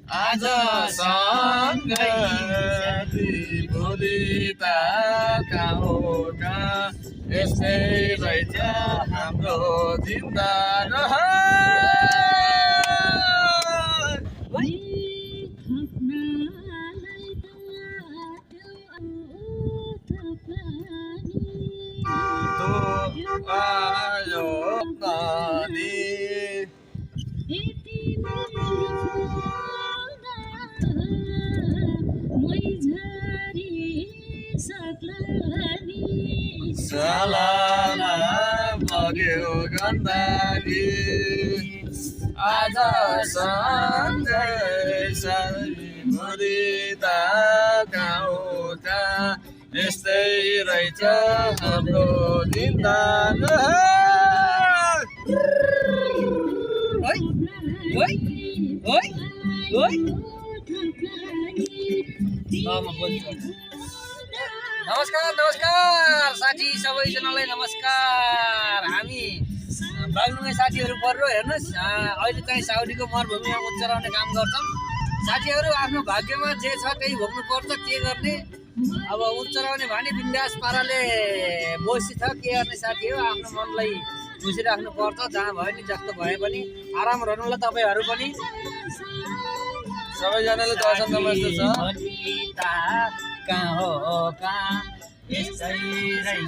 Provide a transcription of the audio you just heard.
आज सँगै भोलि त कहाँ हो कहाँ यस्तै रहेछ हाम्रो जिन्दगी आयो नदी सलाना बग्यो गन्दगी आज सँगै भोलि त कहाँ हो कहाँ यस्तै रहेछ हाम्रो जिन्दगी नमस्कार नमस्कार साथी सबैजनालाई नमस्कार। हामी बागलुङे साथीहरू पर्यो हेर्नुहोस्, अहिले चाहिँ साउदीको मरुभूमिमा उच्च चराउने काम गर्छौँ। साथीहरू आफ्नो भाग्यमा जे छ त्यही भोग्नुपर्छ, के गर्ने। अब उच्च चराउने भने बिन्दास पाराले बसी छ, के गर्ने साथी हो। आफ्नो मनलाई खुसी राख्नुपर्छ, जहाँ भयो नि जस्तो भए पनि आराम रहनुलाई तपाईँहरू पनि सबैजनाले दर्शन नमस्ते छ। कहाँ हो कहाँ यस्तै